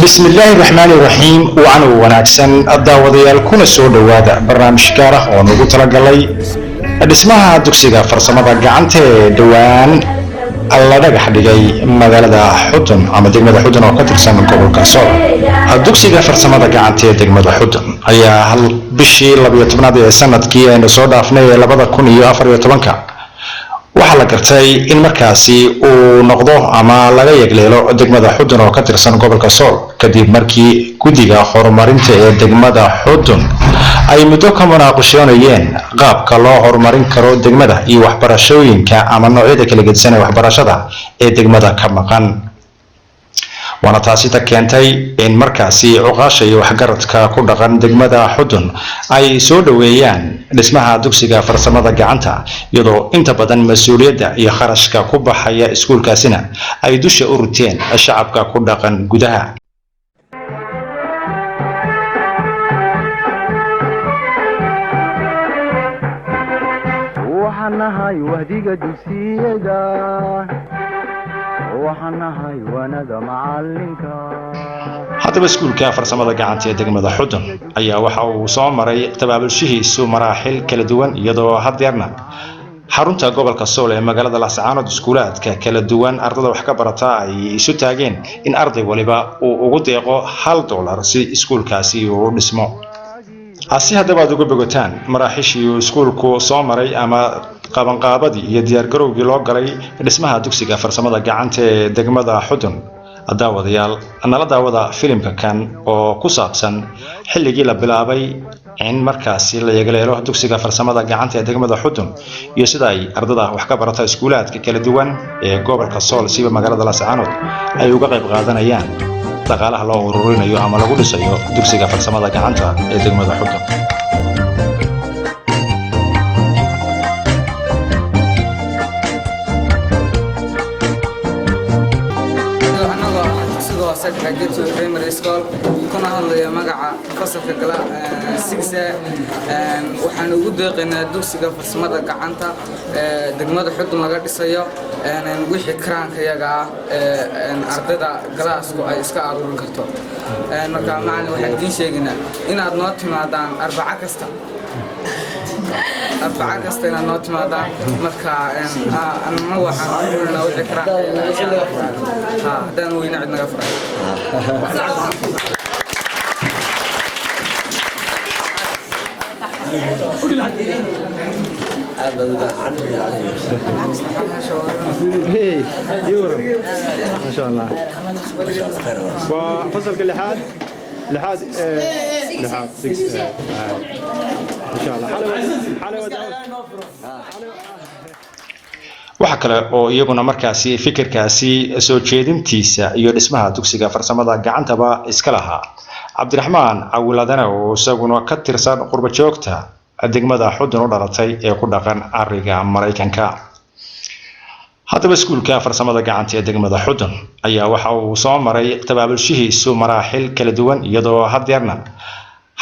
بسم الله الرحمن الرحيم وعن وناكسن الداوديال كنا سو دوادا برنامج gaar ah oo nagu tala galay dhismaha dugsiga farsamada gacanta ee dhawaan alla dhagax dhigay magaalada Xudun ama degmada Xudun oo ka tirsan gobolka Sool. Dugsiga farsamada gacanta ee degmada Xudun ayaa hal bishii 12aad ee sanadkii aynu soo dhaafnay 2014 waxa la gartay in markaasi uu noqdo ama laga yagleelo degmada Xudun oo ka tirsan gobolka Sool kadib markii gudiga horumarinta ee degmada Xudun ay muddo ka munaaqashoonayeen qaabka loo horumarin karo degmada iyo waxbarashooyinka ama noocyada kala gedsan ee waxbarashada ee degmada ka maqan. waana taasi keentay in markaasi cuqaasha iyo waxgaradka ku dhaqan degmada Xudun ay soo dhaweeyaan dhismaha dugsiga farsamada gacanta iyadoo inta badan mas'uuliyadda iyo kharashka ku baxaya iskuulkaasina ay dusha u ruteen shacabka ku dhaqan gudaha. waxanahay wahdiga dugsiyada waxanahay wanada macalinka. haddaba iskuulka farsamada gacanta ee degmada Xudun ayaa waxa uu soo maray tabaabulshihiisu maraaxil kala duwan iyadoo hadeerna xarunta gobolka Sool ee magaalada Laascaanood iskuulaadka kala duwan ardayda wax ka barata ay isu taageen in arday waliba uu ugu deeqo $1 si iskuulkaasi uu dhismo. hasi haddaba aad uga bogotaan maraaxishii iskuulku soo maray ama qabanqaabadii iyo diyaar garowgii loo galay dhismaha dugsiga farsamada gacanta ee degmada Xudun. daawadayaal nala daawada filimka kan oo ku saabsan xilligii la bilaabay in markaasi la yagleelo dugsiga farsamada gacanta ee degmada Xudun iyo sida ay ardayda wax ka barata iskuulaadka kala duwan ee gobolka Sool sida magaalada Laascaanood ay uga qayb qaadanayaan dhaqaalaha loo ururinayo ama lagu dhisayo dugsiga farsamada gacanta ee degmada Xudun. graduate primary school kuna hadlaya magaca fasalka gala 6 waxaan ugu deeqaynaa dugsiga farsamada gacanta degmada Xudun laga dhisayo wixii karaanka yaga ardayda galaasku ay iska aruurin karto. marka macallin waxaan idin sheegaynaa inaad noo timaadaan arbaca kasta inaad noo timaadaan marka anna waxaan aruurinaa wixii karaanka haddaan weyna cid naga furay. ما شاء الله. وفصل كل لحاد 6 ما شاء الله. حلوة waxa kale oo iyaguna markaasi fikirkaasi soo jeedintiisa iyo dhismaha dugsiga farsamada gacantaba iska lahaa Cabdiraxmaan Cawiladana oo isaguna ka tirsan qurba joogta degmada Xudun oo dhalatay ee ku dhaqan ariga Mareykanka. haddaba iskuulka farsamada gacanta ee degmada Xudun ayaa waxa uu soo maray tabaabulshihiisu maraaxil kala duwan iyadoo hadeerna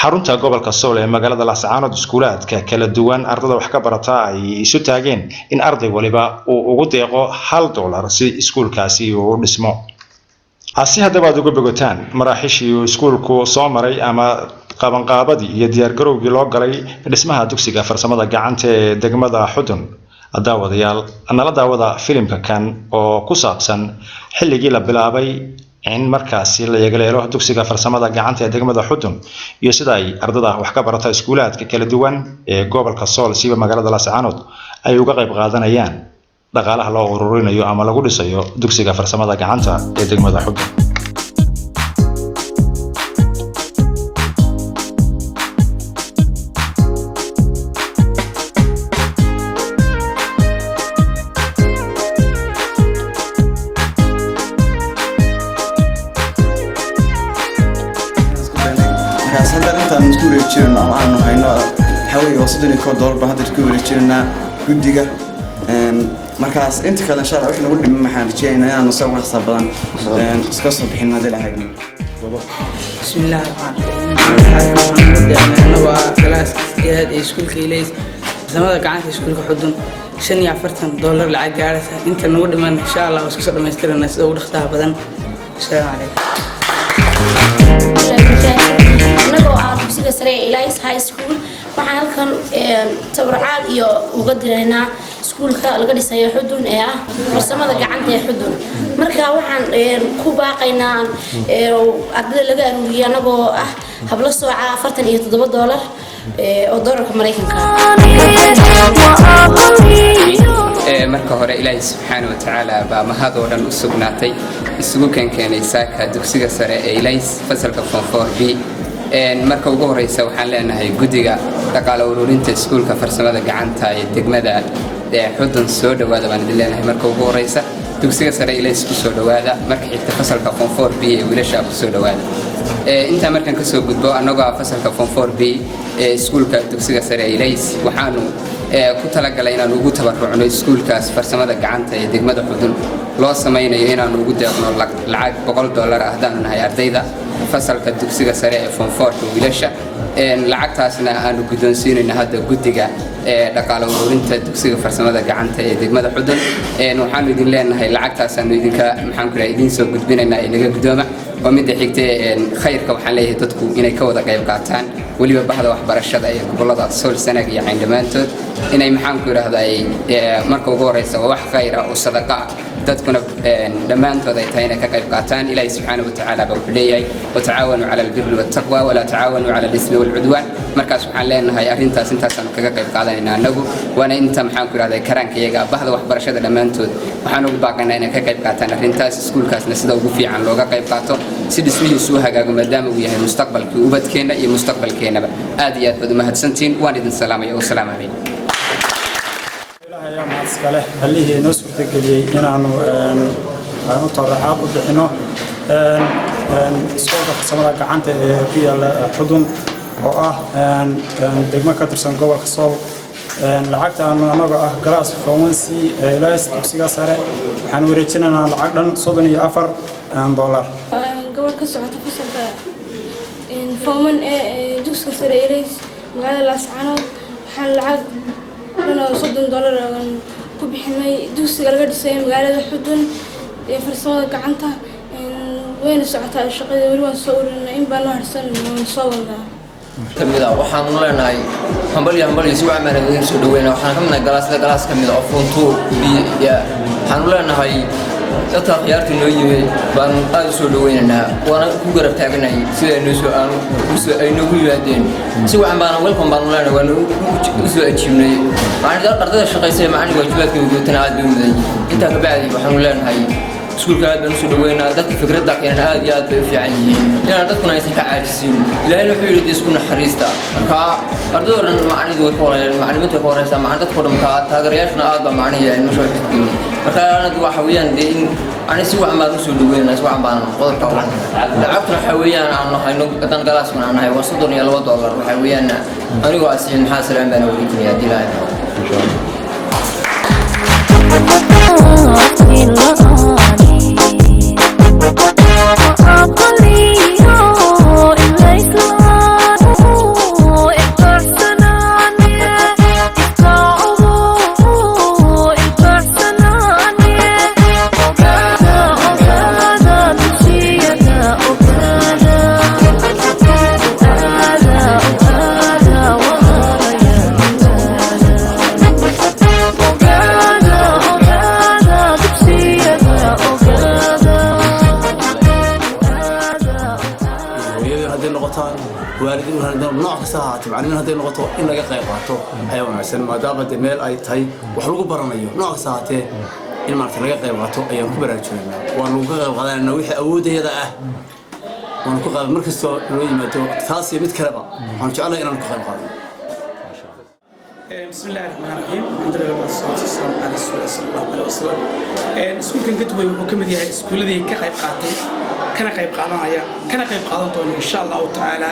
xarunta gobolka Sool ee magaalada Laascaanood iskuulaadka kala duwan ardayda wax ka barata ay isu taageen in arday waliba uu ugu deeqo $1 si iskuulkaasi uu dhismo. hasi haddaba aad uga bogotaan maraaxishii iskuulku soo maray ama qabanqaabadii iyo diyaar garowgii loo galay dhismaha dugsiga farsamada gacanta ee degmada Xudun. daawadayaal nala daawada filimka kan oo ku saabsan xilligii la bilaabay in markaasi la yagleelo dugsiga farsamada gacanta ee degmada Xudun iyo sida ay ardayda wax ka barata iskuulaadka kala duwan ee gobolka Sool sida magaalada Laascaanood ay uga qayb qaadanayaan dhaqaalaha loo ururinayo ama lagu dhisayo dugsiga farsamada gacanta ee degmada Xudun. waxaanu hayno xaway $100 baan hadda ku wareejinaa gudiga markaas inta kale insha Allah wax lagu dhimay maxaan rajeynayaa inaan soo wax badan iska soo bixin hadii la hayno. bismillaah ana waa class jihad iskuulka ileys farsamada gacanta iskuulka Xudun $45 lacag gaaraysa inta nagu dhiman insha Allah isku soo dhameystirnaa sida ugu dhaqsaha badan. Assalaamu calaykum. Anagoo ah dugsiga sare ee Elias High School waxaan halkan tabarucaad iyo uga diraynaa iskuulka laga dhisayo Xudun ee ah farsamada gacanta ee Xudun. Marka waxaan ku baaqaynaa ardayda laga aruuriyo anagoo ah hablo sooca $47 oo doolarka Mareykanka. marka hore Ilaahay subhanahu wa ta'ala baa mahad oo dhan u sugnaatay isugu keenay saaka dugsiga sare ee Elias fasalka form 4B marka ugu horeysa waxaan leenahay gudiga dhaqaale ururinta iskuulka farsamada gacanta ee degmada Xudun soo dhawaada baan leenahay marka ugu horeysa dugsiga sare Elias ku soo dhawaada marka xigta fasalka form 4B ee wiilasha ku soo dhawaada inta markan ka soo gudbo anagoo fasalka form 4B ee iskuulka dugsiga sare Elias waxaanu ku talagalay inaan ugu tabarucno iskuulkaas farsamada gacanta ee degmada Xudun loo sameeyo inaan ugu deeqno lacag $100 ah hadaan nahay ardayda fasalka dugsiga sare ee form 4 wiilasha lacagtaasna aanu guddoonsiinayna hadda gudiga dhaqaale ururinta dugsiga farsamada gacanta ee degmada Xudun waxaan idin leenahay lacagtaas aanu idinka maxaan ku raay idin soo gudbinaynaa inaga guddooma oo mid xigtay khayrka waxaan leeyahay dadku inay ka wada qayb qaataan waliba bahda waxbarashada ee gobolada Sool Sanaag iyo Cayn dhamaantood inay maxaan ku raahday marka ugu horeysa wax khayr ah oo sadaqa dadkuna dhamaantood ay tahay inay ka qayb qaataan Ilaahay subhanahu wa ta'ala baa wuxuu leeyahay wa ta'aawanu 'ala al-birri wat-taqwa wa la ta'aawanu 'ala al-ithmi wal-'udwan markaas waxaan leenahay arintaas intaasaan kaga qayb qaadanayna anagu waana inta maxaan ku raahday karaankayaga bahda waxbarashada dhamaantood waxaan ugu baaqaynaa inay ka qayb qaataan arintaas iskuulkaasna sida ugu fiican looga qayb qaato si dhismihiisu hagaago maadaama uu yahay mustaqbalkii ubadkeena iyo mustaqbalkeenaba aad iyo aad baad mahadsantiin waan idin salaamay oo salaam alaykum يا معسكرة اللي هي نصف تقولي إن أنا طرحات وبحنا سؤال فسمرة كعنت في الحضن دقمة كترسن جوا خصال لعقت أنا بقى جلاس فرنسي لاس تبصير سعره حنوريتنا أنا العقد صدني $4 جوا كسرة فصل فمن دوس كسر إيريس وعلى الأسعار حل عقد أنا $30 كبحناي دوس قرقد السيم وعلى الحدود فرصة كعنتها وين ساعتها الشقة والوان صور إن بنار سن صورنا كميدا waxaan u leenahay hambali si wacan aan idin soo dhaweynaa waxaan ka midna galaas kamid ah foonto biya waxaan u leenahay dadka khiyaarta noo yimid baan aad u soo dhaweynaynaa waana ku garab taaganahay sida ay noogu yimaadeen si wacan baan welcome baan u leenahay waan u soo ajiibnay waxaan ardayda shaqaysay macallin waajibaadka gudaha aad bay mudan inta ka bacdi waxaan u leenahay iskuulka aad baan u soo dhaweynaa dadka fikradda keenana aad iyo aad bay u fiican yihiin inaan dadkuna aysan ka caajisiin ilaahay wuxuu yidhi isku naxariista marka ardayda dhan macallimiintu way ka warayaan macallimiintu way ka waraysaa macallin dadka dhan ka taageerayaashna aad baa macnaheeya in meesha wax ku marka anadu waxa weeyaan in ani si wacan baan u soo dhaweynaa si wacan baan qodobka u lacagtuna waxa weeyaan aan nahayno dan galaasna aan nahay waa $32 waxa weeyaan anigoo asiin maxaa salaam baan u weydiinaya dilaa macallimiin haday noqoto in laga qayb qaato ayaa wanaagsan maadaama meel ay tahay wax lagu baranayo nooc kasta haatee in maarta laga qayb qaato ayaan ku baraarujinaynaa waan uga qayb qaadanayna wixii awoodayada ah waan ku qayb markastoo loo yimaado taas iyo mid kaleba waxaan jeclahay inaan ku qayb qaadano بسم الله الرحمن الرحيم الحمد لله والصلاة والسلام على رسول الله صلى الله عليه وسلم سكول كان كتبه وكمل يعني سكول ذي كقيب قاتل كان قيب قادنا يا كان قيب قادنا إن شاء الله تعالى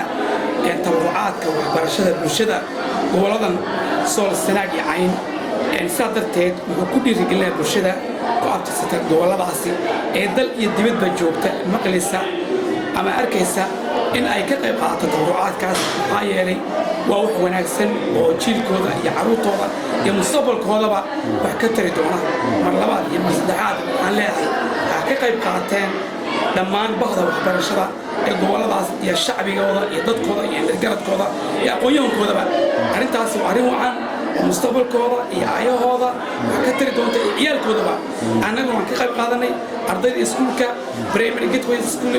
كان تبرعات كوحبرشة برشة ولدن صول السناق عين صادرتين وكل رجال برشة وعبت ستة دولار عصي دل يدمج بجوبته مقلسة أما أركيسة إن أي كقيب قاتل تبرعات كاس عيالي وأوح وناكسن وجيل كودا يعروض طبعا iyo mustaqbalkoodaba wax ka tari doona mar labaad iyo mar saddexaad waxaan leeyahay ha ka qayb qaateen dhammaan bahda waxbarashada ee goboladaas iyo shacbigooda iyo dadkooda iyo gargaradkooda iyo aqoon-yahankoodaba arrintaas waa arrin wacan mustaqbalkooda iyo ayahooda wax ka tari doonta iyo ciyaalkoodaba annaga waan ka qayb qaadanay ardayda iskuulka primary gateway school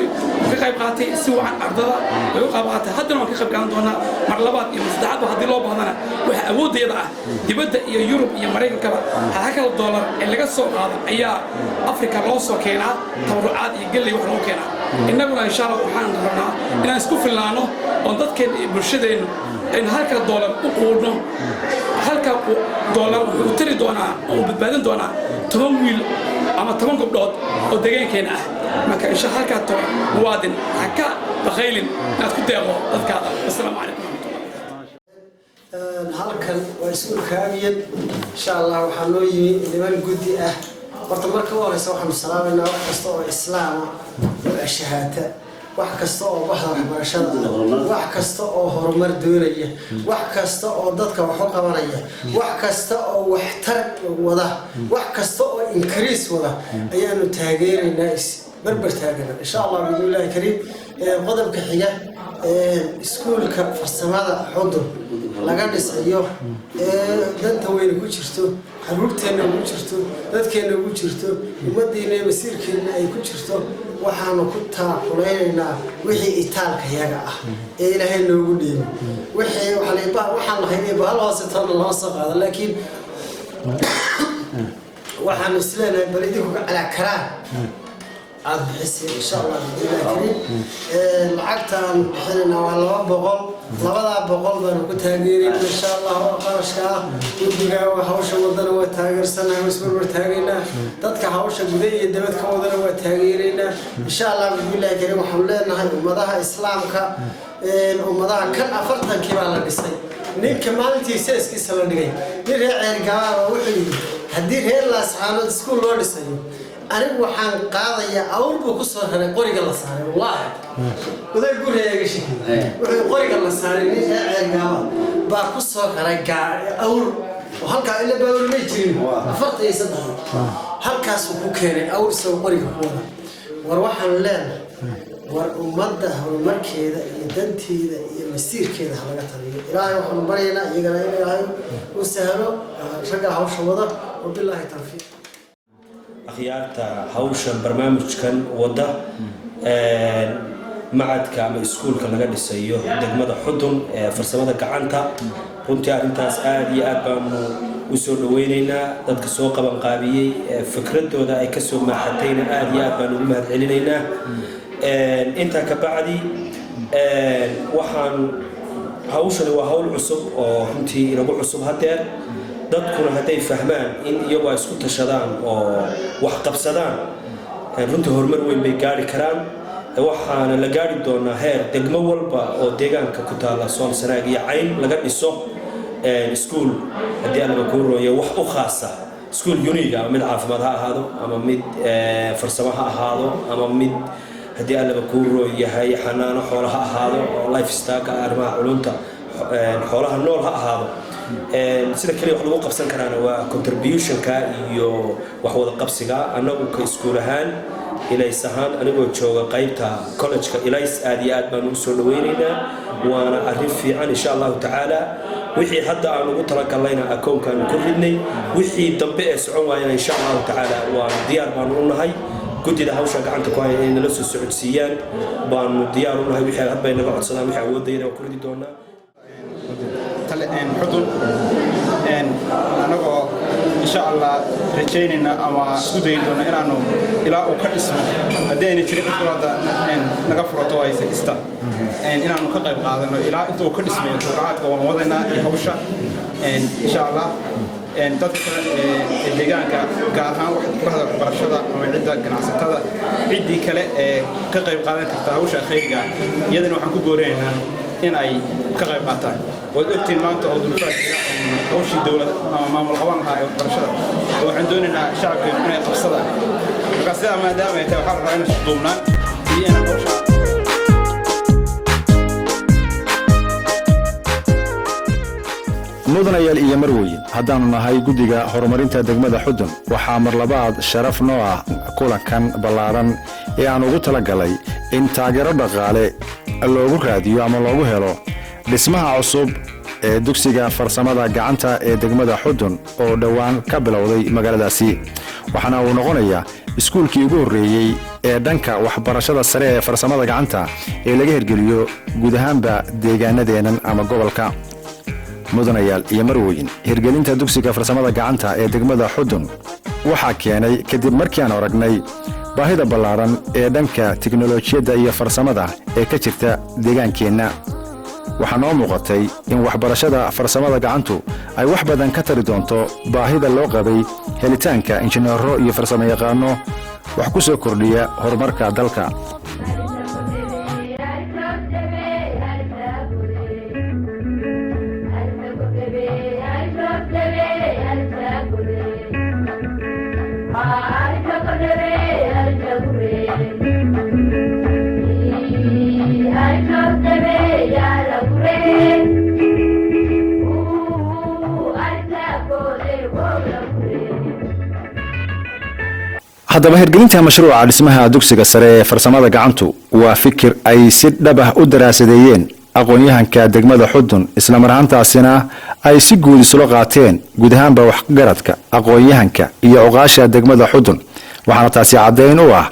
ka qayb qaatay si wacan ardada way u qayb qaatay haddana waan ka qayb qaadan doonaa mar labaad iyo mar saddexaadba haddii loo baahdana waxa awooddeeda ah dibadda iyo yurub iyo maraykankaba $1 dollar ee laga soo qaado ayaa afrika loo soo keenaa tabarucaad iyo galley wax loo keenaa innaguna insha allah waxaan rabnaa inaan isku filnaano oo dadkeenna iyo bulshadeennu aynu $1 dollar u quudno $1 dollar wuxuu tari doonaa oo badbaadin doonaa 10 wiil ama 10 gabdhood oo deegaankeena ah marka insha Allah halka toban muwaadin ha ka baqaylin inaad ku deeqo dadkaada assalaamu calaykum halkan waa iskuulkaagiyad insha Allah waxaa noo yimi niman guddi ah horta marka u horeysa waxaanu salaameynaa wax kasta oo islaama oo shahaata wax kasta oo bahda waxbarashada wax kasta oo horumar doonaya wax kasta oo dadka wax u qabanaya wax kasta oo waxtar wada wax kasta oo increase wada ayaanu taageeraynaa barbar taagana insha Allah billahi kariim qodobka xiga iskuulka farsamada xudur laga dhisayo danta weyn ku jirto xaruurteena ku jirto dadkeena ku jirto ummadeena masiirkeena ay ku jirto waxaanu ku taaquleynaynaa wixii itaalka yaga ah ee ilaahay noogu dhiibay wixii waxaan lahaynay bahal hoose tan loo soo qaado laakiin waxaan isleenahay bal idinku cala karaan aad bixisay insha Allah billahi kariim lacagtaan bixinayna waa 200 labada 100 baan ku taageerin insha Allah qarashka guddiga hawsha wadana waa taageersanahay isbarbar taageerina dadka hawsha gudaha iyo dibadda wadana waa taageerina insha Allah billahi kariim waxaan leenahay ummadaha islaamka ummadaha kan 40 baa la dhisay ninka maalintiisa iskiisa la dhigay nin reer gaar wuxuu yiri haddii reer la saxaanad iskuul loo dhisayo anigu waxaan qaadayaa awrba ku soo raray qoriga la saaray wallahi waday guriga shaqeeyay wuxuu qoriga la saaray nin reer gaaba baa ku soo raray awr halka ila baawr ma jirin afarta iyo saddex halkaas uu ku keenay awr soo qoriga ku wada war waxaan leenahay war ummadda horumarkeeda iyo danteeda iyo masiirkeeda laga taliyo ilaahay waxaan baryaynaa iyagana in ilaahay u sahlo ragga hawsha wada wabillahi tawfiiq akhyaarta hawshan barnaamijkan wada macadka ama iskuulka laga dhisayo degmada xudun ee farsamada gacanta runtii arrintaas aad iyo aad baanu u soo dhaweynaynaa dadka soo qaban qaabiyey fikradooda ay ka soo maaxatayna aad iyo aad baanu ugu mahadcelinaynaa intaa ka bacdi waxaan hawshani waa hawl cusub oo runtii inagu cusub hadeer dadkuna hadday fahmaan in iyagu ay isku tashadaan oo wax qabsadaan runtii horumar weyn bay gaari karaan waxaana la gaari doonaa heer degmo walba oo deegaanka ku taala Sool Sanaag iyo Cayn laga dhiso iskuul haddii aan ku rooyo wax u khaasa iskuul unique ah mid caafimaad ha ahaado ama mid farsamo ha ahaado ama mid haddii aan ku rooyahay xanaano xoolaha ha ahaado oo lifestyle arrimaha culunta xoolaha nool ha ahaado sida kaliya wax lagu qabsan karaana waa contribution-ka iyo wax wada qabsiga anagu ka iskuul ahaan ilays ahaan anigoo jooga qaybta college-ka ilays aad iyo aad baan u soo dhaweynaynaa waana arrin fiican insha Allah tacaala wixii hadda aan ugu talagalayna akoonkan ku ridnay wixii dambe ee socon waayana insha Allah tacaala waan diyaar baan u nahay guddida hawsha gacanta ku haya inay la soo socodsiiyaan baan diyaar u nahay wixii hadba inaga codsadaan wixii awoodayna ku ridi doonaa xudun anagoo insha Allah rajaynayna ama isku dayin doona inaanu ilaa uu ka dhismo haddii ayna jirin cid naga furato ay sagista inaanu ka qayb qaadano ilaa inta uu ka dhismayo tabarucaadka waan wadaynaa iyo hawsha insha Allah dadka deegaanka gaar ahaan bahda waxbarashada ama cidda ganacsatada ciddii kale ee ka qayb qaadan karta hawsha khayriga iyadana waxaan ku gooreynaa in ay ka qayb qaataan waad ogtiin maanta oo dulfaadka hawshii dowladda ama maamul qaban lahaa ee waxbarashada waxaan doonaynaa shacabka inay qabsadaan marka sidaa maadaama ay tahay waxaa la rabaa inay isduubnaan iyo inaan hawsha mudanayaal iyo marweyn haddaanu nahay guddiga horumarinta degmada xudun waxaa mar labaad sharaf noo ah kulankan ballaaran ee aan ugu talagalay in taageero dhaqaale loogu raadiyo ama loogu helo dhismaha cusub ee dugsiga farsamada gacanta ee degmada xudun oo dhowaan ka bilowday magaaladaasi waxaana uu noqonayaa iskuulkii ugu horreeyey ee dhanka waxbarashada sare ee farsamada gacanta ee laga hirgeliyo guud ahaanba deegaanadeennan ama gobolka mudanayaal iyo marweyn hirgelinta dugsiga farsamada gacanta ee degmada xudun waxaa keenay kadib markii aan aragnay baahida ballaaran ee dhanka tiknolojiyadda iyo farsamada ee ka jirta deegaankeenna waxaa noo muuqatay in waxbarashada farsamada gacantu ay wax badan ka tari doonto baahida loo qabay helitaanka injineero iyo farsamo yaqaano wax ku soo kordhiya horumarka dalka haddaba hirgelinta mashruuca dhismaha dugsiga sare ee farsamada gacantu waa fikir ay si dhab ah u daraasadeeyeen aqoon-yahanka degmada xudun isla mar ahaantaasina ay si guud isula qaateen guud ahaanba waxgaradka aqoon-yahanka iyo cuqaasha degmada xudun waxaana taasi caddayn u ah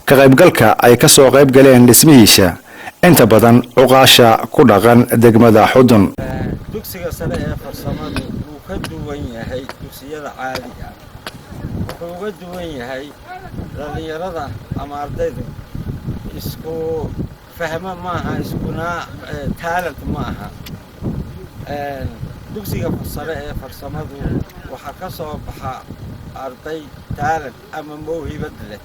ka qaybgalka ay ka soo qayb galeen dhismihiisa inta badan cuqaasha ku dhaqan degmada xudun dugsiga sare ee farsamadu wuu ka duwan yahay dugsiyada caadiga wuxuu uga duwan yahay dhalinyarada ama ardaydu isku fahmo maaha iskuna talent maaha dugsiga sare ee farsamadu waxaa ka soo baxa arday talent ama mawhibad leh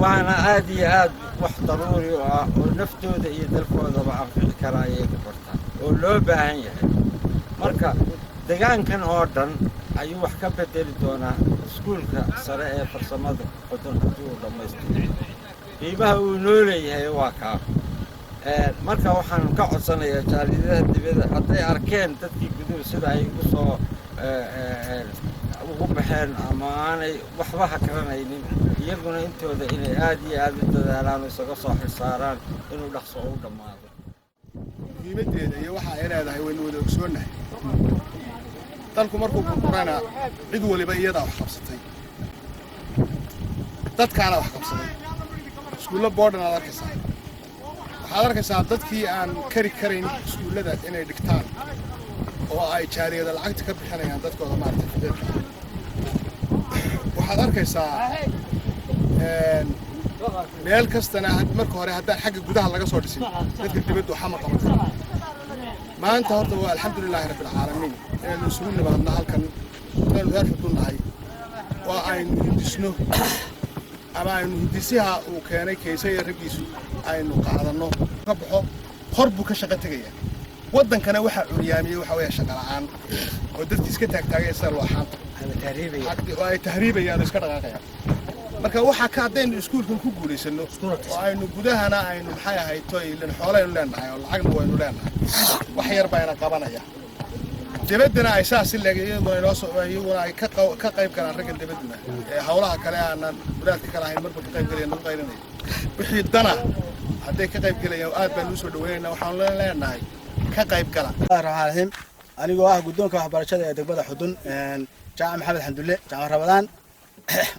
waxaana aad iyo aad wax daruuri u ah oo naftooda iyo dalkoodaba anfici kara ayay ka bartaan oo loo baahan yahay marka deegaankan oo dhan ayuu wax ka bedeli doonaa iskuulka sare ee farsamada xudun haddii uu dhammaystiro qiimaha uu noo leeyahay waa kaa marka waxaan ka codsanayaa jaaliyadaha dibadda hadday arkeen dadkii guduhu sida ay ugu baxeen ama aanay waxba hakaranaynin iyaguna intooda inay aad iyo aad u dadaalaan oo isaga soo xilsaaraan inuu dhaqso u dhammaado muhiimaddeeda iyo waxa ay leedahay waynu wada ogsoonnahay dalku markuu burburana cid waliba iyadaa wax qabsatay dadkaana wax qabsaday iskuulla boodhan aad arkaysaa waxaad arkaysaa dadkii aan kari karayn iskuullada inay dhigtaan oo ay jaariyada lacagta ka bixinayaan dadkooda maaragtay fideedka waxaad arkaysaa meel kastana marka hore haddaan xagga gudaha laga soo dhisin dadka dibaddu waxa ma qaban kara maanta horta waa alxamdulilaahi rabbilcaalamiin inaynu isugu nimaadno halkan inaynu reer xudun nahay oo aynu hindisno ama aynu hindisiha uu keenay kaysaya raggiisu aynu qaadanno ka baxo hor buu ka shaqo tegaya waddankana waxaa curyaamiyey waxa weeye shaqo la'aan oo dadki iska taagtaagaya sida looxaanta oo ay tahriibayaan oo iska dhaqaaqayaan marka waxaa ka haddaynu iskuulkan ku guulaysano oo aynu gudahana aynu maxay ahayd toylan xoolaynu leenahay oo lacagna waynu leenahay wax yar bayna qabanaya dibaddana ay saas iyaguna ay ka qayb galaan ragga dibadduna hawlaha kale aanan wadaadka kale ahayn marba ka qayb galayaan nagu qaylinaya wixii dana hadday ka qayb galayaan aad baynu usoo dhaweynaynaa waxaanu leenahay ka qayb gala raxaalihim anigoo ah guddoonka waxbarashada ee degmada xudun jaamac maxamed xamdulle jaamac rabadaan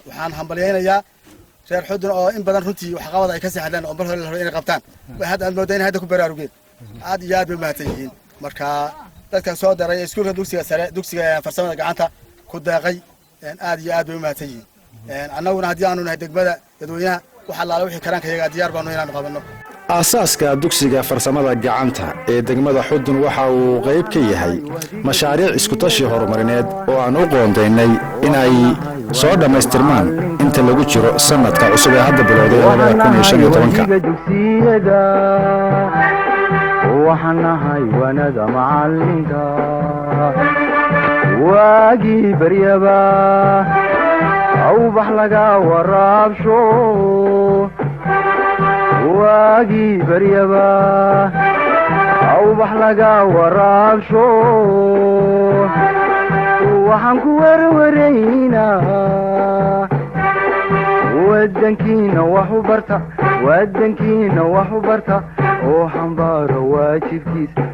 waxaan hambalyaynayaa reer xudun oo in badan runtii waxqabad ay ka seexdeen oo mar hore la rabo inay qabtaan hadda aad moodaa in hadda ku baraarugeen aad iyo aad bay mahadsan yihiin marka dadkan soo daray iskuulka dugsiga sare dugsiga farsamada gacanta ku deeqay aad iyo aad bay u mahadsan yihiin annaguna haddii aanu nahay degmada dadweynaha wax allaale wixii karaankayaga diyaar baanu inaanu qabanno aasaaska dugsiga farsamada gacanta ee degmada xudun waxa uu qayb ka yahay mashaariic iskutashi horumarineed oo aan u qoondaynay in ay soo dhammaystirmaan inta lagu jiro sanadka cusub ee hadda bilowday dugsiyada waxaan nahay wanada macalinka waagii baryaba awbax laga waraabsho waagii baryaba awbax laga waraabsho waxaan ku warwaraynaa wadankiina wax u barta oo xambaaro waajibkiisa